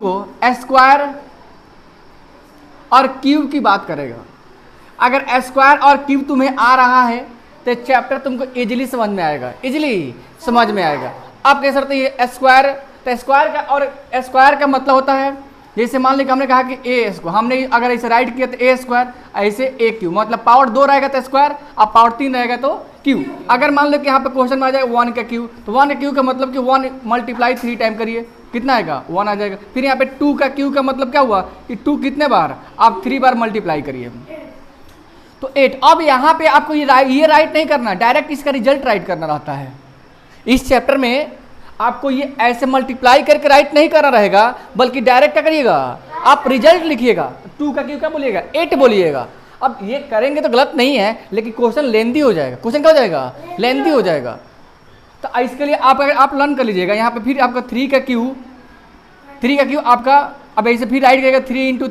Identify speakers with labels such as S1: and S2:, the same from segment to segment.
S1: को स्क्वायर और क्यूब की बात करेगा। अगर स्क्वायर और क्यूब तुम्हें आ रहा है तो चैप्टर तुमको इजीली समझ में आएगा, इजीली समझ में आएगा। अब कह सकते हैं स्क्वायर, तो स्क्वायर का, और स्क्वायर का मतलब होता है जैसे मान लीजिए हमने कहा कि ए स्क्वायर, हमने अगर ऐसे राइट किया तो ए स्क्वायर, ऐसे ए क्यू, मतलब पावर 2 रहेगा तो स्क्वायर, अब पावर 3 रहेगा तो क्यू। अगर मान लो कि यहाँ पे क्वेश्चन में आ जाएगा 1 का क्यू, तो 1 का क्यू का मतलब कि 1 मल्टीप्लाई 3 टाइम करिए, कितना आएगा 1 आ जाएगा। फिर यहाँ पे 2 का क्यू का मतलब क्या हुआ कि 2 कितने बार, आप 3 बार मल्टीप्लाई करिए तो 8। अब यहाँ पे आपको ये राइट नहीं करना, डायरेक्ट इसका रिजल्ट राइट करना रहता है। इस चैप्टर में आपको ये ऐसे मल्टीप्लाई करके राइट नहीं करना रहेगा, बल्कि डायरेक्ट क्या करिएगा, आप रिजल्ट लिखिएगा। 2 का क्यू क्या बोलिएगा, 8 बोलिएगा। अब ये करेंगे तो गलत नहीं है, लेकिन क्वेश्चन लेंदी हो जाएगा। क्वेश्चन क्या हो जाएगा, लेंदी हो जाएगा। तो इसके लिए आप लर्न कर लीजिएगा। यहाँ पे फिर आपका 3 का क्यू आपका, अब ऐसे फिर राइट करेगा 3 इंटू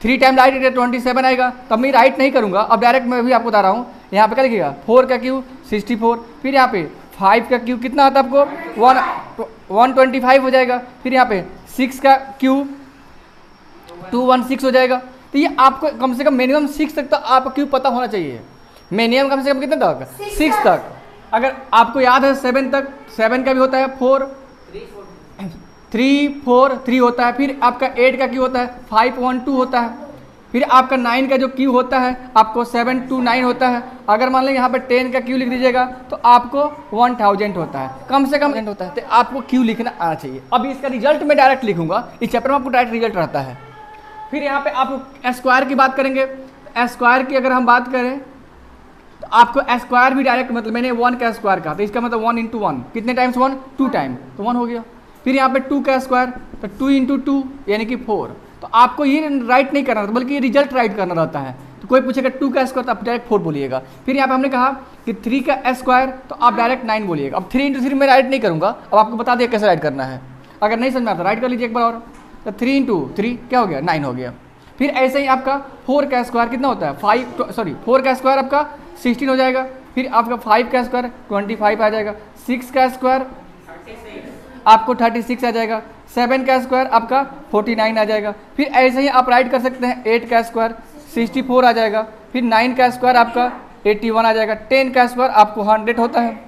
S1: 3 टाइम राइट करेगा 27 आएगा। तब मैं राइट नहीं करूँगा, अब डायरेक्ट मैं भी आपको बता रहा हूँ। यहाँ पे क्या लिखिएगा 4 का क्यू 64, फिर यहाँ पे 5 का क्यू कितना आता है आपको 125 हो जाएगा। फिर यहाँ पे 6 का क्यू 216 हो जाएगा। तो ये आपको कम से कम मिनिमम 6 तक तो आपको क्यू पता होना चाहिए। मिनिमम कम से कम कितने तक, 6 तक। अगर आपको याद है 7 तक, 7 का भी होता है 4 3 4 3 होता है। फिर आपका 8 का क्यू होता है 5 1 2 होता है। फिर आपका 9 का जो क्यू होता है आपको 7 2 9 होता है। अगर मान लें यहाँ पे 10 का क्यू लिख दीजिएगा तो आपको 1000 होता है, कम से कम होता है। तो आपको क्यू लिखना आना चाहिए। अभी इसका रिजल्ट मैं डायरेक्ट लिखूंगा, इस चैप्टर में आपको डायरेक्ट रिजल्ट रहता है। फिर यहाँ पे आप स्क्वायर की बात करेंगे। स्क्वायर की अगर हम बात करें तो आपको स्क्वायर भी डायरेक्ट, मतलब मैंने 1 का स्क्वायर कहा तो इसका मतलब 1 इंटू 1 कितने टाइम्स 1 2 टाइम, तो 1 हो गया। फिर यहाँ पे 2 का स्क्वायर तो 2 इंटू 2 यानी कि 4। तो आपको ये राइट नहीं करना रहता, बल्कि ये रिजल्ट राइट करना रहता है। तो कोई पूछेगा 2 का स्क्वायर तो आप डायरेक्ट 4 बोलिएगा। फिर यहाँ पे हमने कहा कि 3 का स्क्वायर तो आप डायरेक्ट 9 बोलिएगा। अब 3 इंटू 3 मैं राइट नहीं करूँगा, अब आपको बता दिया कैसे राइट करना है। अगर नहीं समझ में आता राइट कर लीजिए एक बार और। तो 3 इंटू 3 क्या हो गया 9 हो गया। फिर ऐसे ही आपका 4 का स्क्वायर कितना होता है 4 का स्क्वायर आपका 16 हो जाएगा। फिर आपका 5 का स्क्वायर 25 आ जाएगा। 6 का स्क्वायर आपको 36 आ जाएगा। 7 का स्क्वायर आपका 49 आ जाएगा। फिर ऐसे ही आप राइट कर सकते हैं 8 का स्क्वायर 64 आ जाएगा। फिर 9 का स्क्वायर आपका 81 आ जाएगा। 10 का स्क्वायर आपको 100 होता है।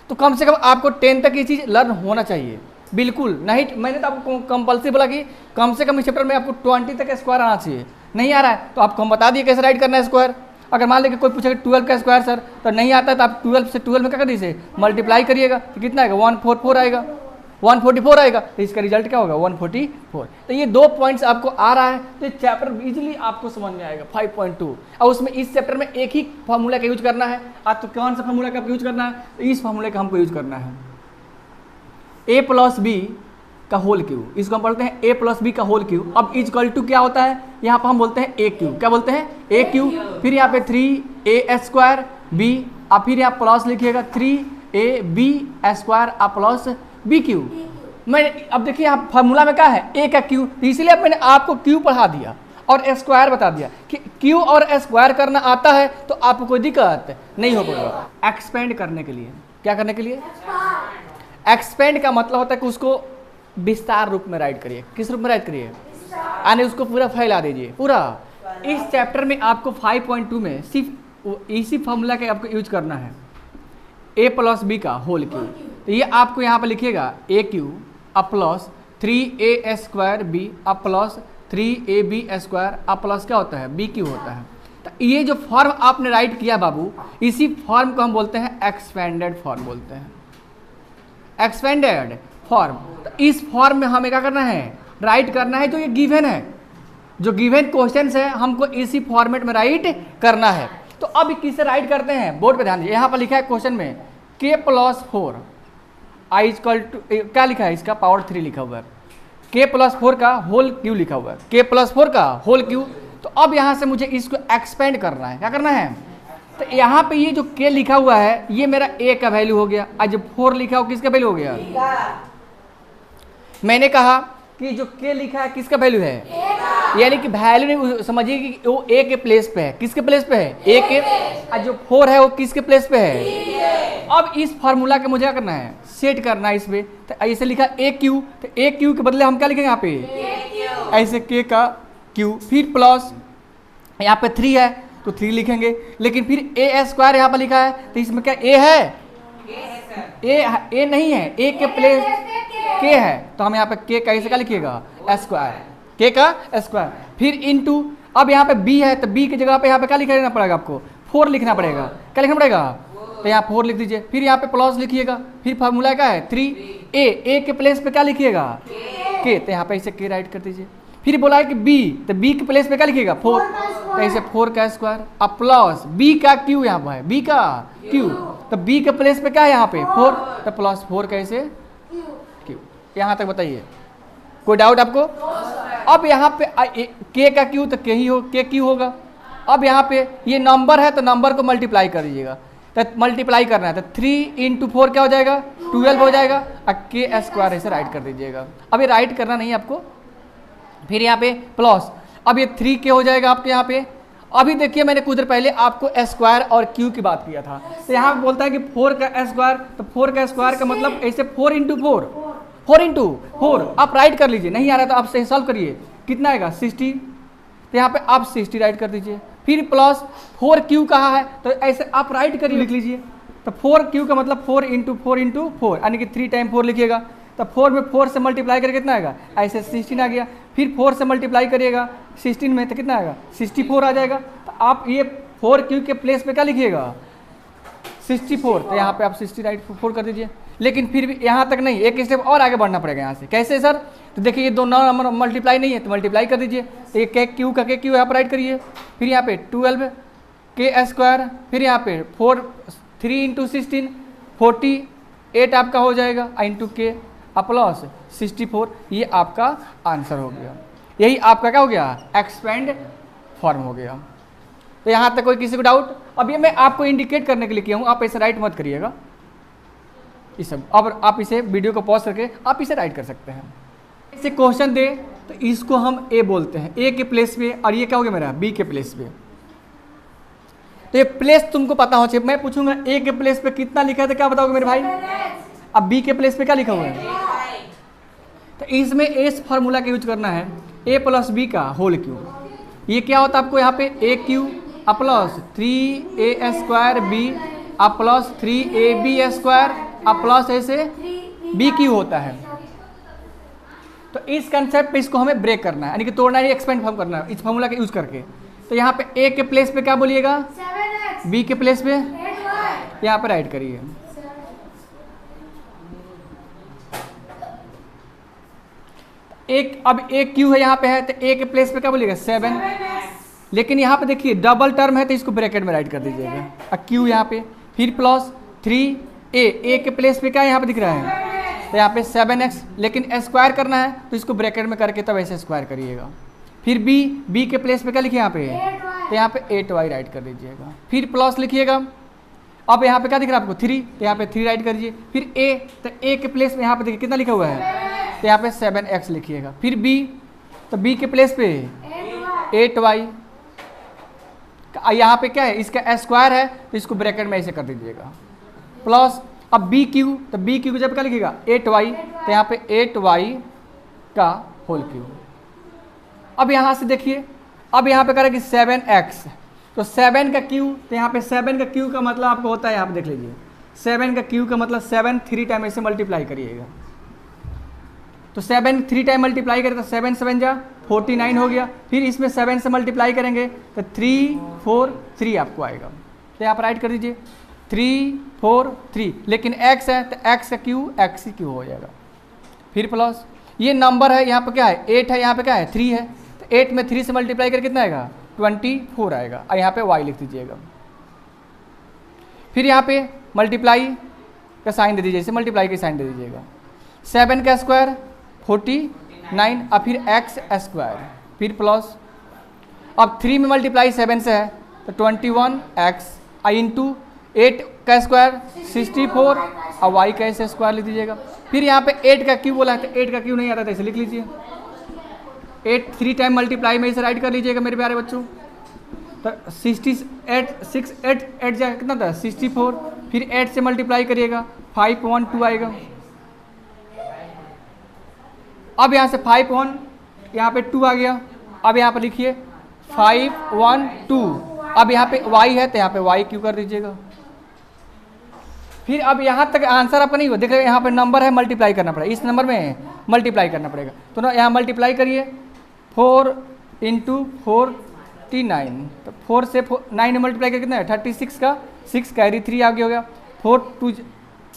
S1: तो कम से कम आपको 10 तक ये चीज़ लर्न होना चाहिए। बिल्कुल नहीं, मैंने तो आपको कंपल्सरी बोला कि कम से कम इस चैप्टर में आपको 20 तक स्क्वायर आना चाहिए। नहीं आ रहा है तो आपको हम बता दिए कैसे राइट करना है स्क्वायर। अगर मान लीजिए कोई पूछेगा 12 का स्क्वायर सर, तो नहीं आता है तो आप 12 से 12 में क्या कर दीजिए मल्टीप्लाई करिएगा तो कितना आएगा 144 आएगा, 144 आएगा। तो इसका रिजल्ट क्या होगा 144। तो ये 2 पॉइंट्स आपको आ रहा है तो चैप्टर इजीली आपको समझ में आएगा 5.2। और उसमें इस चैप्टर में एक ही फार्मूला का यूज करना है। आज तो कौन सा फार्मूला का यूज करना है, तो इस फार्मूले का हमको यूज करना है a प्लस बी का होल क्यू। इसको हम बोलते हैं a प्लस बी का होल क्यू। अब इक्वल टू क्या होता है, यहाँ पर हम बोलते हैं a क्यू। क्या बोलते हैं a क्यू। फिर यहाँ पे 3a स्क्वायर b, अब फिर यहाँ प्लस लिखिएगा 3ab स्क्वायर आ प्लस b क्यू। मैं अब देखिए यहाँ फार्मूला में क्या है a का क्यू, तो इसलिए अब मैंने आपको क्यू पढ़ा दिया और स्क्वायर बता दिया कि क्यू और स्क्वायर करना आता है तो आपको कोई दिक्कत नहीं होगा। एक्सपेंड करने के लिए, क्या करने के लिए, एक्सपेंड का मतलब होता है कि उसको विस्तार रूप में राइट करिए। किस रूप में राइट करिए, यानी उसको पूरा फैला दीजिए पूरा। इस चैप्टर में आपको 5.2 में सिर्फ इसी फॉर्मूला का आपको यूज करना है a प्लस बी का होल क्यू। तो ये आपको यहाँ पर लिखिएगा a Q a plus 3a square be a plus 3ab square a plus क्या होता है b क्यू होता है। तो ये जो फॉर्म आपने राइट किया बाबू, इसी फॉर्म को हम बोलते हैं एक्सपेंडेड फॉर्म बोलते हैं, एक्सपेंडेड फॉर्म। तो इस फॉर्म में हमें क्या करना है, राइट करना है। जो ये गिवन है, जो गिवन क्वेश्चन है हमको इसी फॉर्मेट में राइट करना है। तो अब किससे राइट करते हैं, बोर्ड पे ध्यान दीजिए। यहाँ पर लिखा है क्वेश्चन में k plus 4 i equal to, क्या लिखा है इसका पावर 3 लिखा हुआ है। k प्लस 4 का होल क्यू लिखा हुआ है, k प्लस 4 का होल क्यू। तो अब यहाँ से मुझे इसको एक्सपेंड करना है। क्या करना है, तो यहाँ पे ये जो k लिखा हुआ है ये मेरा a का वैल्यू हो गया, और जो 4 लिखा हो किसका वैल्यू हो गया। मैंने कहा कि जो k लिखा है किसका वैल्यू है, यानी कि वैल्यू नहीं समझिए कि वो a के प्लेस पे है। किसके प्लेस पे है, a के। और जो 4 है वो किसके प्लेस पे है। अब इस फार्मूला का मुझे क्या करना है, सेट करना है इसमें, तो ऐसे लिखा ए क्यू, तो ए क्यू के बदले हम क्या लिखेंगे यहाँ पे ऐसे के का क्यू, फिर प्लस यहाँ पे 3 है तो 3 लिखेंगे, लेकिन फिर ए स्क्वायर यहाँ पर लिखा है तो इसमें क्या ए है, ए नहीं है, ए के प्लेस के है, तो हम यहाँ पे के कैसे क्या लिखिएगा स्क्वायर, के का स्क्वायर, फिर इनटू, अब यहाँ पे बी है तो बी की जगह पे यहाँ पे क्या लिखना पड़ेगा आपको 4 लिखना पड़ेगा, क्या लिखना पड़ेगा, तो यहाँ 4 लिख दीजिए, फिर यहाँ पे प्लस लिखिएगा, फिर फार्मूला क्या है 3, ए के प्लेस पे क्या लिखिएगा के, तो यहाँ पे इसे के राइट कर दीजिए, फिर बोला है कि बी, तो बी के प्लेस पे क्या लिखिएगा 4, तो ऐसे 4 का स्क्वायर, अब प्लस बी का क्यू यहाँ पर है, बी का क्यू, तो बी के प्लेस पे क्या है यहाँ पे 4, तो प्लस 4 कैसे क्यू, यहाँ तक बताइए, कोई डाउट आपको। अब यहाँ पे के का क्यू तो के ही हो, के क्यू होगा। अब यहाँ पे ये नंबर है तो नंबर को मल्टीप्लाई कर दीजिएगा, तो मल्टीप्लाई करना है तो 3 × 4 क्या हो जाएगा 12 हो जाएगा, और के स्क्वायर ऐसे राइट कर दीजिएगा। अब ये राइट करना नहीं है आपको, फिर यहाँ पे प्लस, अब ये 3 के हो जाएगा आपके यहाँ पे। अभी देखिए मैंने कुछ देर पहले आपको स्क्वायर और क्यू की बात किया था, तो यहाँ बोलता है कि 4 का स्क्वायर, तो 4 का स्क्वायर का मतलब ऐसे 4 × 4, 4 × 4 आप राइट कर लीजिए, नहीं आ रहा तो आप सही सॉल्व करिए, कितना आएगा 60, तो यहाँ पे आप 60 राइट कर दीजिए, फिर प्लस 4q कहा है तो ऐसे आप राइट करिए लिख लीजिए, तो 4q का मतलब 4 × 4 × 4 यानी कि 3 टाइम 4 लिखिएगा, तो 4 में 4 से मल्टीप्लाई करके कितना आएगा ऐसे 16 आ गया, फिर 4 से मल्टीप्लाई करिएगा 16 में तो कितना आएगा 64 आ जाएगा। तो आप ये 4q के प्लेस पे क्या लिखिएगा 64, तो यहाँ पे आप 60 राइट 4 कर दीजिए। लेकिन फिर भी यहाँ तक नहीं, एक स्टेप और आगे बढ़ना पड़ेगा यहाँ से, कैसे सर, तो देखिए ये दोनों नंबर मल्टीप्लाई नहीं है तो मल्टीप्लाई कर दीजिए, तो ये के क्यू का के क्यू यहाँ पर राइट करिए, फिर यहाँ पे 12 के स्क्वायर, फिर यहाँ पे 3 × 16 48 आपका हो जाएगा इंटू के प्लस 64, ये आपका आंसर हो गया। यही आपका क्या हो गया एक्सपेंड फॉर्म हो गया। तो यहाँ तक कोई किसी को डाउट? अब ये मैं आपको इंडिकेट करने के लिए किया हूँ, आप ऐसे राइट मत करिएगा इस सब। अब आप इसे वीडियो को पॉज करके आप इसे राइट कर सकते हैं। इसे क्वेश्चन दे तो इसको हम ए बोलते हैं, ए के प्लेस पे, और ये क्या हो गया मेरा बी के प्लेस पे। तो ये प्लेस तुमको पता हो चाहिए। मैं पूछूंगा ए के प्लेस पे कितना लिखा है तो क्या बताओगे मेरे भाई? अब बी के प्लेस पे क्या लिखा हुआ है? तो इसमें इस फार्मूला का यूज करना है, ए प्लस बी का होल क्यूब। ये क्या होता है आपको यहाँ पे a cube plus 3a square b plus 3ab square plus ऐसे बी क्यू होता है। तो इस कंसेप्ट पे इसको हमें ब्रेक करना है, यानी कि तोड़ना है, एक्सपेंड फॉर्म करना है इस फार्मूला का यूज करके। तो यहाँ पे ए के प्लेस पे क्या बोलिएगा?
S2: 7x,
S1: बी के प्लेस पे
S2: 8y,
S1: यहाँ पे राइट करिए। एक अब ए क्यू है यहाँ पे है, तो ए के प्लेस पे क्या बोलिएगा 7।
S2: 7x,
S1: लेकिन यहाँ पे देखिए डबल टर्म है तो इसको ब्रैकेट में राइट कर दीजिएगा, और क्यू यहाँ पे, फिर प्लस 3a के प्लेस पे क्या यहाँ पे दिख रहा है? तो यहाँ पे 7x, लेकिन स्क्वायर करना है तो इसको ब्रैकेट में करके तब ऐसे स्क्वायर करिएगा। फिर बी के प्लेस पे क्या लिखिए यहाँ पे?
S2: 8y,
S1: तो यहाँ पे 8y राइट कर दीजिएगा, फिर प्लस लिखिएगा। अब यहाँ पे क्या दिख रहा है आपको 3, तो यहाँ पे 3 राइट कर दीजिए। फिर a, तो a के प्लेस में यहाँ पे देखिए कितना लिखा हुआ है? तो यहाँ पे 7x लिखिएगा। फिर b, तो b के प्लेस पे 8y, यहाँ पे क्या है इसका स्क्वायर है तो इसको ब्रैकेट में ऐसे कर दीजिएगा, प्लस अब बी क्यू, तो बी क्यू जब क्या लिखिएगा 8y, तो यहाँ पे 8y का होल क्यूब। अब यहाँ से देखिए, अब यहाँ पे करेंगे 7x, तो 7 का क्यू, तो यहाँ पे 7 का क्यू का मतलब आपको होता है, यहाँ पे देख लीजिए 7 का क्यू का मतलब 7 3 टाइम ऐसे मल्टीप्लाई करिएगा। तो 7 3 टाइम मल्टीप्लाई करें तो 7 7 जा 49 हो गया। फिर इसमें 7 से मल्टीप्लाई करेंगे तो 3 4 3 आपको आएगा, तो यहाँ पर राइट कर दीजिए 3 4 3, लेकिन x है तो x का क्यू x ही क्यू हो जाएगा। फिर प्लस ये नंबर है, यहाँ पे क्या है 8 है, यहाँ पे क्या है 3 है, तो 8 में 3 से मल्टीप्लाई करके कितना आएगा 24 आएगा, और यहाँ पे y लिख दीजिएगा। फिर यहाँ पे मल्टीप्लाई का साइन दे दीजिए, इसे मल्टीप्लाई का साइन दे दीजिएगा। 7 का स्क्वायर 49, और फिर x स्क्वायर, फिर प्लस अब 3 में मल्टीप्लाई 7 से है तो 21x इंटू 8 का स्क्वायर 64, और y का ऐसे स्क्वायर लिख दीजिएगा। फिर यहाँ पे 8 का क्यू बोला है तो 8 का क्यू नहीं आता तो ऐसे लिख लीजिए 8 3 टाइम मल्टीप्लाई में इसे राइट कर लीजिएगा मेरे प्यारे बच्चों। तो 68 6 8 8 जाएगा कितना था 64, फिर 8 से मल्टीप्लाई करिएगा 512 आएगा। अब यहाँ से 5 यहाँ पे 2 आ गया। अब यहाँ पे लिखिए 512। अब यहाँ पे y है तो यहाँ पे y क्यू कर दीजिएगा। फिर अब यहाँ तक आंसर आपका नहीं हो, देख रहे यहाँ पे नंबर है, मल्टीप्लाई करना पड़ेगा, इस नंबर में मल्टीप्लाई करना पड़ेगा। तो ना यहाँ मल्टीप्लाई करिए 4 × 49, तो 4 से 9 में मल्टीप्लाई करके कितना है 36 का 6 कैरी 3 आगे हो गया। 4 2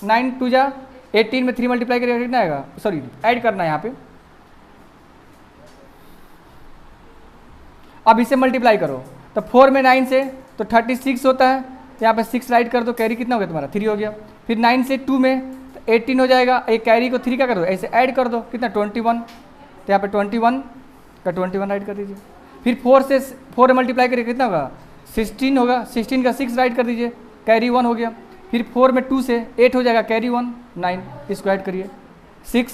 S1: 9 2 जा 18 में 3 मल्टीप्लाई करिएगा कितना आएगा, सॉरी ऐड करना है यहाँ पे। अब इसे मल्टीप्लाई करो तो 4 में 9 से तो 36 होता है, यहाँ पे 6 राइट कर दो, कैरी कितना हो गया तुम्हारा 3 हो गया। फिर 9 से 2 में तो 18 हो जाएगा, एक कैरी को 3 का कर दो, ऐसे ऐड कर दो कितना 21, तो यहाँ पे 21 का 21 राइट कर दीजिए। फिर 4 से 4 मल्टीप्लाई करिए कितना होगा 16 होगा, 16 का 6 राइट कर दीजिए, कैरी 1 हो गया। फिर 4 में 2 से 8 हो जाएगा, कैरी 1 9, इसको ऐड करिए 6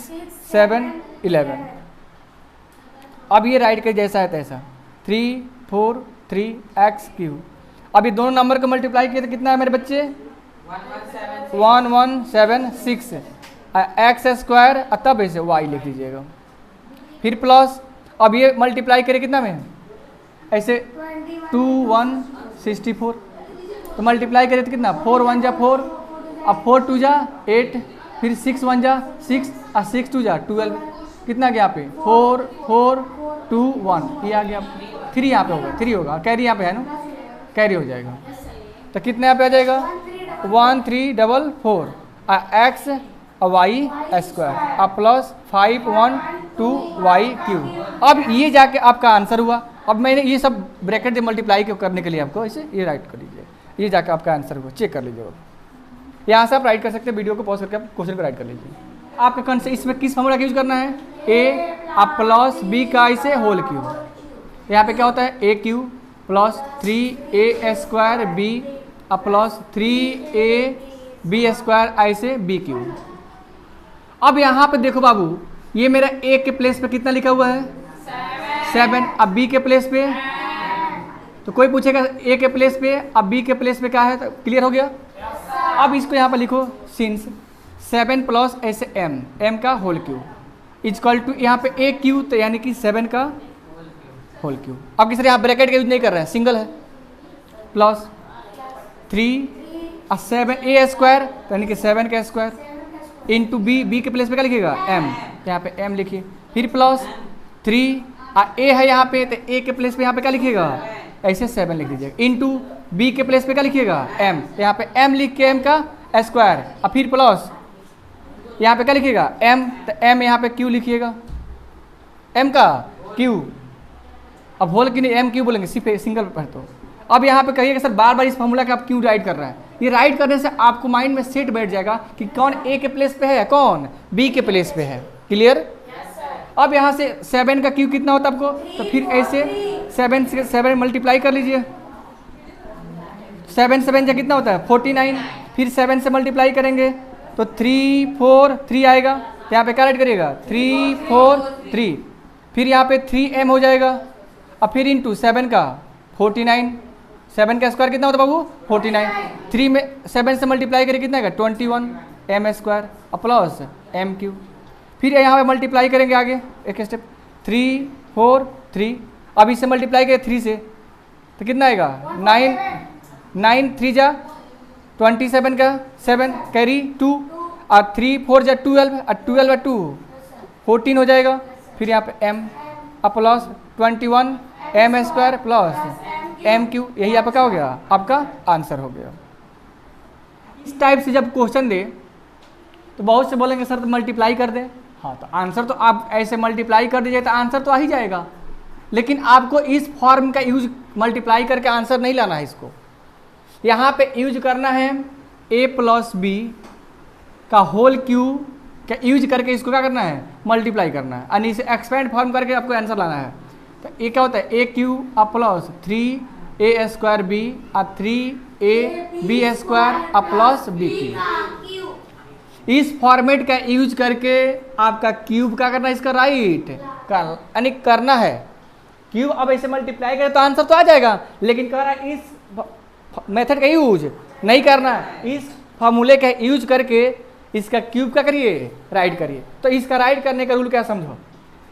S1: 7 11। अब ये राइट के जैसा है तैसा 3 4 3 x क्यू। अब ये दोनों नंबर को मल्टीप्लाई किए तो कितना है मेरे बच्चे 1176 एक्स स्क्वायर, तब ऐसे y लिख लीजिएगा। फिर प्लस अब ये मल्टीप्लाई करें कितना में ऐसे 2164, तो मल्टीप्लाई करें तो कितना 4 1 जा 4, अब 4 2 जा 8, फिर 6 1 जा 6 और 6 2 जा 12, कितना गया यहाँ पे 4 4 2 1, ये आ गया 3 यहाँ पे होगा, 3 होगा, कैरी यहाँ पे है ना, कैरी हो जाएगा। तो कितना यहाँ पे आ जाएगा 1344 एक्स वाई स्क्वायर और प्लस 512y क्यूब। अब ये जाके आपका आंसर हुआ। अब मैंने ये सब ब्रैकेट मल्टीप्लाई करने के लिए आपको ऐसे ये राइट कर लीजिए, ये जाके आपका आंसर हुआ, चेक कर लीजिए। यहाँ से आप राइट कर सकते हैं, वीडियो को पॉज करके आप क्वेश्चन को राइट कर लीजिए। आपका कौन से इसमें किस फॉर्मूला का यूज करना है a प्लस b का ऐसे होल क्यूब। यहाँ पे क्या होता है a cube plus 3a square b plus 3ab square ऐसे b क्यूब। अब यहाँ पे देखो बाबू, ये मेरा a के प्लेस पे कितना लिखा हुआ है 7, अब b के प्लेस पे, तो कोई पूछेगा a के प्लेस पे अब b के प्लेस पे क्या है, तो क्लियर हो गया। अब इसको यहाँ पर लिखो सिंस 7 प्लस ऐसे m का होल क्यूब इजक्वल टू यहाँ पे a क्यूब, तो यानी कि 7 का होल क्यूब। अब किसी यहाँ ब्रैकेट का यूज नहीं कर रहे हैं, सिंगल है, प्लस 3 और 7a स्क्वायर, यानी कि 7 का स्क्वायर इंटू b के प्लेस पे क्या लिखिएगा m, यहाँ पे m लिखिए। फिर प्लस 3 और a है यहाँ पे, तो a के प्लेस पे यहाँ पे क्या लिखिएगा ऐसे 7 लिख दीजिएगा, इंटू b के प्लेस पे क्या लिखिएगा m, तो यहाँ पे m लिख के m का स्क्वायर और फिर प्लस यहाँ पे क्या लिखिएगा m, तो m यहाँ पे q लिखिएगा, m का q, अब होल की नहीं m क्यों बोलेंगे सिर्फ सिंगल पर। तो अब यहाँ पे कहिएगा सर बार बार इस फॉर्मूला का आप क्यों राइट कर रहे हैं, ये राइट करने से आपको माइंड में सेट बैठ जाएगा कि कौन a के प्लेस पे है, कौन b के प्लेस पे है, क्लियर। अब यहाँ से 7 का क्यू कितना होता है आपको, तो फिर ऐसे 7 से 7 मल्टीप्लाई कर लीजिए, 7 7 जा कितना होता है 49, फिर 7 से मल्टीप्लाई करेंगे तो 3 4 3 आएगा, यहाँ पे क्या राइट करिएगा 3 4 3, फिर यहाँ पे 3m हो जाएगा, अब फिर इंटू 7 का 49, 7 का स्क्वायर कितना होता है बाबू 49, 3 में 7 से मल्टीप्लाई करें कितना आएगा 21 m स्क्वायर और प्लस m क्यू। फिर यहाँ पे मल्टीप्लाई करेंगे आगे एक स्टेप 3 4 3, अब इससे मल्टीप्लाई करें 3 से तो कितना आएगा 9 3 जा 27 का 7 कैरी 2 और 3 4 जा 12 और 12 और 2 14 हो जाएगा। फिर यहाँ पे m और plus 21 m square plus m Q, यही आपका क्या हो गया आपका आंसर हो गया। इस टाइप से जब क्वेश्चन दे तो बहुत से बोलेंगे सर तो मल्टीप्लाई कर दें, हाँ तो आंसर तो आप ऐसे मल्टीप्लाई कर दीजिए तो आंसर तो आ ही जाएगा, लेकिन आपको इस फॉर्म का यूज मल्टीप्लाई करके आंसर नहीं लाना है, इसको यहाँ पे यूज करना है a प्लस बी का होल क्यू का यूज करके इसको क्या करना है मल्टीप्लाई करना है, यानी इसे एक्सपेंड फॉर्म करके आपको आंसर लाना है। तो ये क्या होता है a cube plus 3a square b और 3ab square plus b cube. इस फॉर्मेट का यूज करके आपका क्यूब क्या करना है इसका राइट यानी करना है क्यूब। अब ऐसे मल्टीप्लाई करें तो आंसर तो आ जाएगा, लेकिन कह रहा है इस मेथड का यूज नहीं करना है, इस फार्मूले का यूज करके इसका क्यूब क्या करिए, राइट करिए। तो इसका राइट करने का रूल क्या समझो,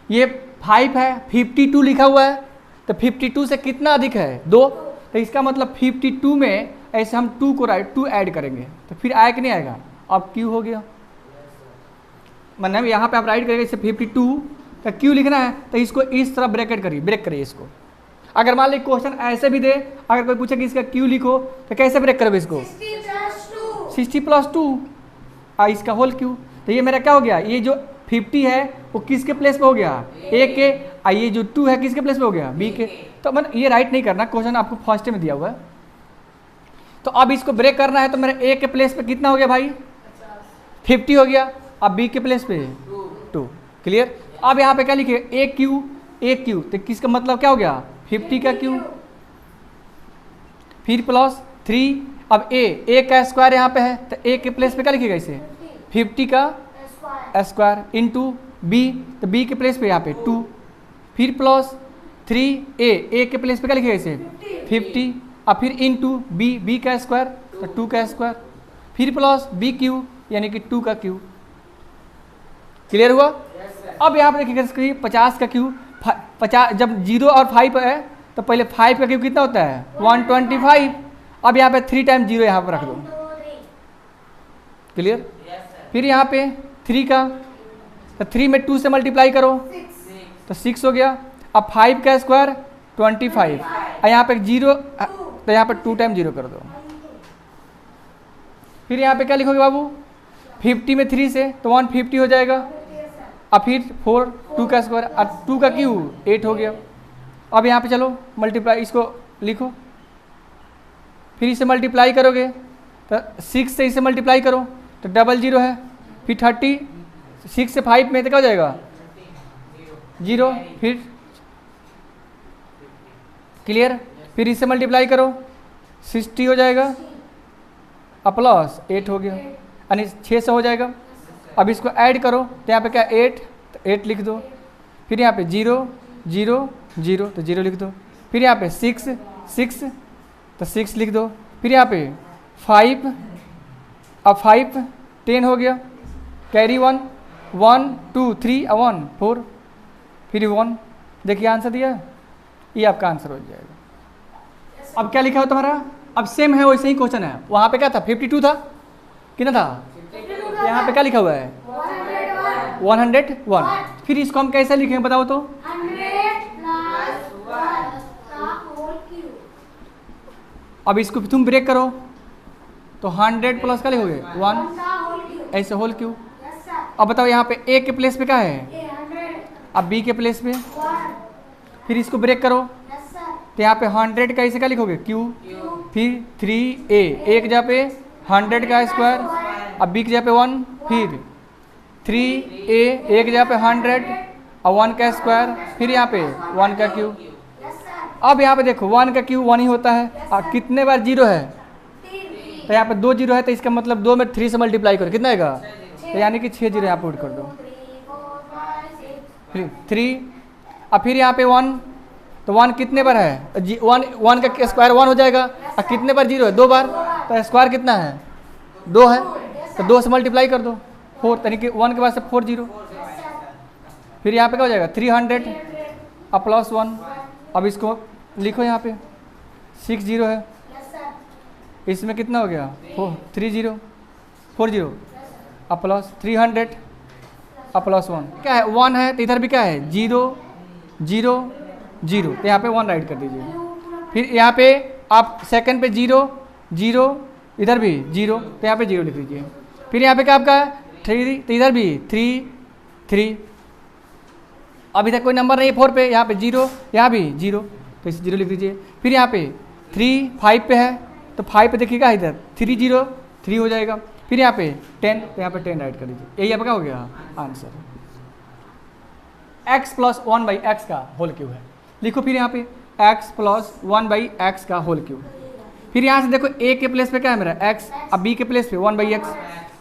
S1: ये 5 है, 52 लिखा हुआ है, तो 52 से कितना अधिक है, 2, तो इसका मतलब 52 में ऐसे हम 2 को राइट 2 ऐड करेंगे तो फिर आया कि नहीं आएगा, अब क्यू हो गया। मतलब यहाँ पे आप राइट करेंगे इसे 52 का क्यू लिखना है, तो इसको इस तरह ब्रैकेट करिए, ब्रेक करिए इसको। अगर मान लीजिए क्वेश्चन ऐसे भी दे, अगर कोई पूछे कि इसका क्यू लिखो तो कैसे ब्रेक करोगे इसको, 60 प्लस 2 इसका होल क्यू। तो ये मेरा क्या हो गया, ये जो 50 है वो किसके प्लेस पे हो गया, ए के, ये जो 2 है किसके प्लेस पे हो गया, बी के। तो मतलब ये राइट नहीं करना, क्वेश्चन आपको फर्स्ट में दिया हुआ है। तो अब इसको ब्रेक करना है, तो मेरा ए के प्लेस पे कितना हो गया भाई, 50 हो गया, अब बी के प्लेस पे 2, क्लियर। अब यहाँ पे क्या लिखे, ए क्यू, तो किसका मतलब क्या हो गया, 50 का क्यू, फिर प्लस 3, अब ए का स्क्वायर यहाँ पे है, तो ए के प्लेस पे क्या लिखेगा इसे, 50 का स्क्वायर इंटू बी, तो बी के प्लेस पे यहाँ पे 2, फिर प्लस 3 ए के प्लेस पे क्या लिखेगा इसे 50, और फिर इंटू बी का स्क्वायर, तो 2 का स्क्वायर, फिर प्लस बी क्यू यानी कि 2 का क्यू। क्लियर हुआ। अब यहाँ पे देखिएगा 50 का क्यू, 50 जब 0 और 5 है तो पहले 5 का क्यू कितना होता है 125। अब यहाँ पे 3 टाइम 0 यहाँ पर रख दो, क्लियर। फिर यहाँ पे 3 का, तो 3 में 2 से मल्टीप्लाई करो तो 6 हो गया। अब 5 का स्क्वायर 25, और यहाँ पे 0, तो यहाँ पे 2 टाइम 0 कर दो। फिर यहाँ पे क्या लिखोगे बाबू, 50 में 3 से तो 150 हो जाएगा, और फिर 4 2 का स्क्वायर, और 2 का क्यू 8 हो गया। अब यहाँ पे चलो मल्टीप्लाई, इसको लिखो, फिर इसे मल्टीप्लाई करोगे तो 6 से इसे मल्टीप्लाई करो तो 00 है, फिर 30, 6 से 5 में तो क्या हो जाएगा 0, फिर क्लियर। फिर इसे मल्टीप्लाई करो 60 हो जाएगा, और प्लस 8 हो गया, यानी 6 से हो जाएगा। अब इसको ऐड करो तो यहाँ पे क्या 8, तो 8 लिख दो, फिर यहाँ पे 0 0 0 तो 0 लिख दो, फिर यहाँ पे 6 6 तो 6 लिख दो, फिर यहाँ पे 5, अब 5 10 हो गया, कैरी 1 1 2 3 और 1 4, फिर 1। देखिए आंसर दिया, ये आपका आंसर हो जाएगा। अब क्या लिखा हो तुम्हारा, अब सेम है वैसे ही क्वेश्चन है, वहाँ पे क्या था 52 था, कितना था, यहाँ पे क्या लिखा हुआ है 101। फिर इसको हम कैसे लिखेंगे बताओ तो,
S2: 100
S1: अब इसको तुम ब्रेक करो तो 100 प्लस क्या लिखोगे 1, ऐसे होल क्यू। अब बताओ यहाँ पे ए के प्लेस पे क्या है, अब बी के प्लेस पे, फिर इसको ब्रेक करो तो यहाँ पे 100 का ऐसे क्या लिखोगे क्यू, फिर 3 ए की जगह पे 100 का स्क्वायर, अब बी की जगह पे 1, फिर 3 ए की जगह पे 100 और 1 का स्क्वायर, फिर यहाँ पे 1 का क्यू। अब यहाँ पे देखो 1 का क्यू 1 ही होता है, और कितने बार 0 है, तो यहाँ पे 2 0 है, तो इसका मतलब 2 में 3 से मल्टीप्लाई करो कितना आएगा, तो यानी कि 6 0 यहाँ पे पुट कर दो, फिर 3, और फिर यहाँ पे 1, तो 1 कितने बार है, 1 का स्क्वायर 1 हो जाएगा, और कितने बार 0 है 2 बार, तो स्क्वायर कितना है 2 है, तो 2 से मल्टीप्लाई कर दो 4, यानी कि 1 के बाद से 4 0, फिर यहाँ पे क्या हो जाएगा 300 और प्लस 1। अब इसको लिखो यहाँ पे 6 0 है, इसमें कितना हो गया 3 0 4 0 और प्लस 300 और प्लस 1, क्या है 1 है, तो इधर भी क्या है 0 0 0, तो यहाँ पे 1 राइट कर दीजिए। फिर यहाँ पे आप सेकंड पे 0 0, इधर भी 0, तो यहाँ पे 0 लिख दीजिए। फिर यहाँ पे क्या आपका 3, तो इधर भी 3 3, अब इधर कोई नंबर नहीं है 4 पे, यहाँ पे 0, यहाँ भी 0, तो इसे 0 लिख दीजिए। फिर यहाँ पे 3 5 पे है, तो 5 पे देखिएगा इधर 3 0 3 हो जाएगा। फिर यहाँ पे 10, तो यहाँ पे 10 राइट कर दीजिए, यही आपका हो गया आंसर। x प्लस 1/x का होल क्यू है, लिखो फिर यहाँ पे x प्लस 1/x का होल क्यू। फिर यहाँ से देखो a के प्लेस पे क्या है मेरा x, अब b के प्लेस पे 1/x,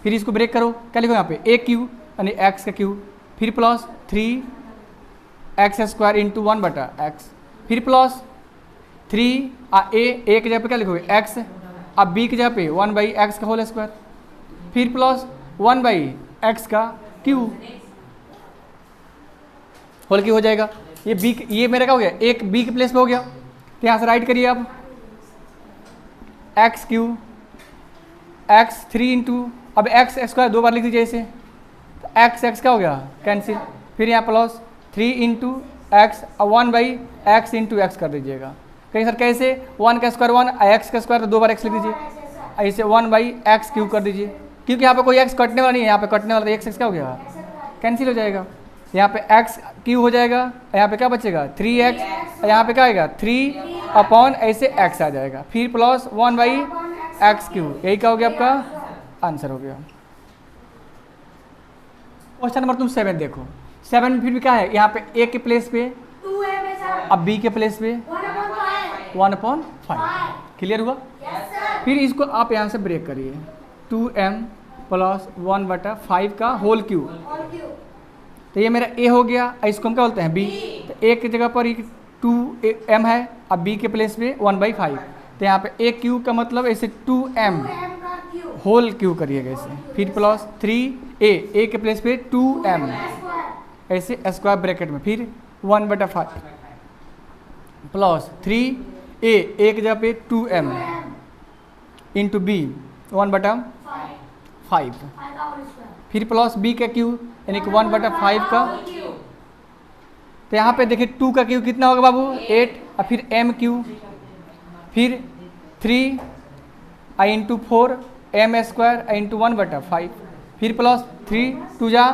S1: फिर इसको ब्रेक करो, क्या लिखो यहाँ पे a क्यू यानी x का क्यू, फिर plus 3x square into 1/x, फिर प्लस 3 a की जगह पे क्या लिखोगे x, अब b की जगह पे 1/x का होल स्क्वायर, फिर प्लस 1 बाई एक्स का क्यू होल क्यू हो जाएगा। ये मेरा क्या हो गया, एक बी के प्लेस पे हो गया, तो यहाँ से राइट करिए आप एक्स क्यू एक्स 3 इंटू, अब एक्स स्क्वायर 2 बार लिख दीजिए इसे, तो एक्स एक्स क्या हो गया कैंसिल, फिर यहाँ plus 3 into x 1 by x into x कर दीजिएगा। कहीं सर कैसे, 1 का स्क्वायर 1 एक्स का स्क्वायर, तो 2 बार एक्स लिख दीजिए, ऐसे 1 बाई एक्स क्यू कर दीजिए, क्योंकि यहाँ पे कोई एक्स कटने वाला नहीं है, यहाँ पे कटने वाला, एक्स एक्स क्या हो गया कैंसिल हो जाएगा। यहाँ पे एक्स क्यू हो जाएगा, यहाँ पे क्या बचेगा 3x, यहाँ पे क्या आएगा 3 अपॉन ऐसे एक्स आ जाएगा, फिर प्लस 1 बाई एक्स क्यू, यही क्या हो गया आपका आंसर हो गया। क्वेश्चन नंबर तुम 7 देखो, 7 में फिर भी क्या है, यहाँ पे ए के प्लेस पे
S2: 2 है सर,
S1: अब बी के प्लेस पे 1/5 क्लियर हुआ। फिर इसको आप यहाँ से ब्रेक करिए, 2m प्लस 1/5 का होल क्यू, तो ये मेरा a हो गया, इसको हम क्या बोलते हैं b, तो a की जगह पर 2m है, अब b के प्लेस पे 1/5, तो यहाँ पे a क्यू का मतलब ऐसे 2m होल क्यू करिएगा इसे, फिर प्लस 3a के प्लेस पे 2m ऐसे स्क्वायर ब्रैकेट में, फिर 1/5 प्लस 3a की जगह पे 2m इंटू b 1/5, फिर प्लस b का क्यू यानी कि 1/5 का, तो यहाँ पे देखिए 2 का क्यू कितना होगा बाबू 8, और फिर m क्यू, फिर 3 i into 4 m square I into 1/5, फिर प्लस 3 2 जा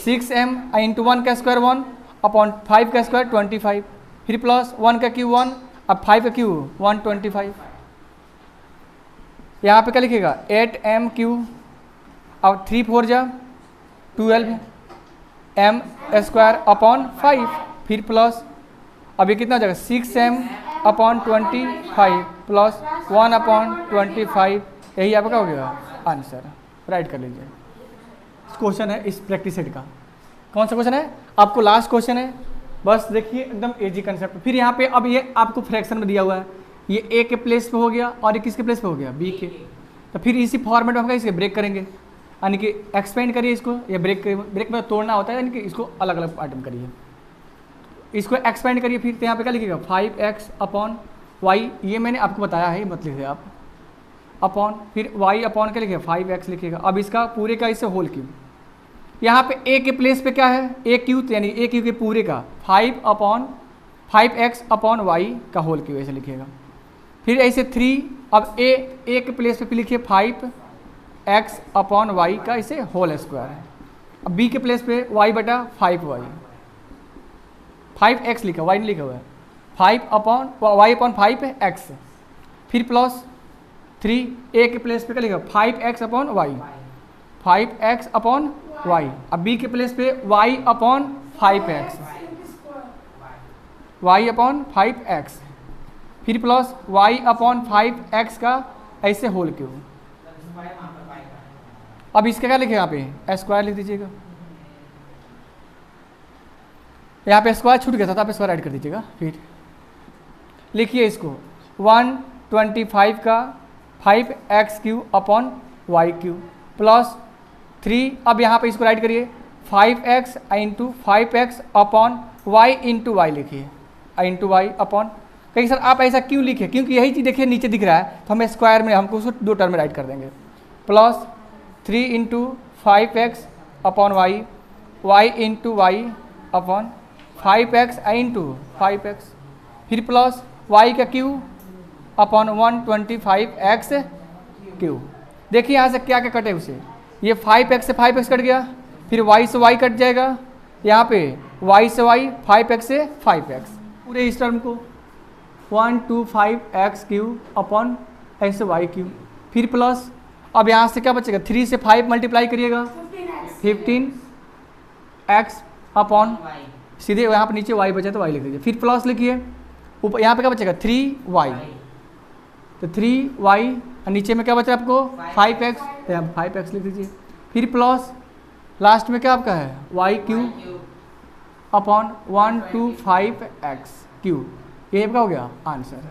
S1: 6m आई इंटू 1 का स्क्वायर 1 अपॉन 5 का स्क्वायर 25, फिर प्लस 1 का क्यू 1, अब 5 का क्यू 125, यहाँ पे क्या लिखेगा 8m क्यू, अब 3 4 जा 12 m स्क्वायर अपॉन 5, फिर प्लस अभी कितना हो जाएगा 6m अपॉन 25 प्लस 1/25, यही आपका क्या हो गया आंसर, राइट कर लीजिए। क्वेश्चन है इस प्रैक्टिस सेट का, कौन सा क्वेश्चन है आपको, लास्ट क्वेश्चन है, बस देखिए एकदम इजी कंसेप्ट। फिर यहाँ पे अब ये आपको फ्रैक्शन में दिया हुआ है, ये ए के प्लेस पे हो गया और ये किसके प्लेस पे हो गया बी के, तो फिर इसी फॉर्मेट में हम इसके ब्रेक करेंगे, यानी कि एक्सपेंड करिए इसको, ये ब्रेक में तोड़ना होता है, यानी कि इसको अलग अलग आइटम करिए, इसको एक्सपेंड करिए, फिर यहाँ पे क्या लिखिएगा 5x अपॉन वाई, ये मैंने आपको बताया है, मत लिखिए आप अपॉन, फिर y अपॉन क्या लिखिएगा 5x लिखिएगा, अब इसका पूरे का इससे होल क्यू, यहाँ पे a के प्लेस पे क्या है a क्यू, यानी a क्यू के पूरे का 5x अपॉन y का होल क्यू ऐसे लिखिएगा, फिर ऐसे 3, अब a के प्लेस पे लिखिए 5x अपॉन y का इसे होल स्क्वायर है, अब b के प्लेस पे y/5y, 5x लिखा y नहीं लिखा हुआ है, 5 अपॉन y अपॉन 5x, फिर प्लस 3 a के प्लेस पे क्या लिखा 5x upon y, 5x upon y, अब b के प्लेस पे y upon 5x, y upon 5x, फिर प्लस y अपॉन 5x का ऐसे होल क्यू, अब इसका क्या लिखे यहाँ पे स्क्वायर लिख दीजिएगा, यहाँ पे स्क्वायर छूट गया था तो आप स्क्वायर ऐड कर दीजिएगा, फिर लिखिए इसको 125 का 5x cube upon y cube plus 3, अब यहाँ पे इसको राइट करिए 5x into 5x upon y into y लिखिए, इंटू वाई अपॉन, कहीं सर आप ऐसा क्यों लिखे, क्योंकि यही चीज़ देखिए नीचे दिख रहा है, तो हम स्क्वायर में हमको उसको 2 टर्म में राइट कर देंगे, plus 3 into 5x upon y, y into y upon 5x into 5x, फिर प्लस y का क्यू अपॉन 125x क्यू, देखिए यहाँ से क्या क्या कटे उसे, ये 5x से 5x कट गया, फिर y से y कट जाएगा, यहाँ पे y से y 5x से 5x, पूरे इस टर्म को 125x क्यू अपॉन ऐसे y क्यू, फिर प्लस अब यहाँ से क्या बचेगा 3 से 5 मल्टीप्लाई करिएगा 15x अपॉन, सीधे यहाँ पर नीचे y बचा तो y लिख दीजिए, फिर प्लस लिखिए ऊपर यहाँ पे क्या बचेगा 3y, तो 3y और नीचे में क्या बचा आपको 5x, तो यहाँ 5x लिख दीजिए, फिर प्लस लास्ट में क्या आपका है y Q upon 125x Q, ये आपका हो गया आंसर।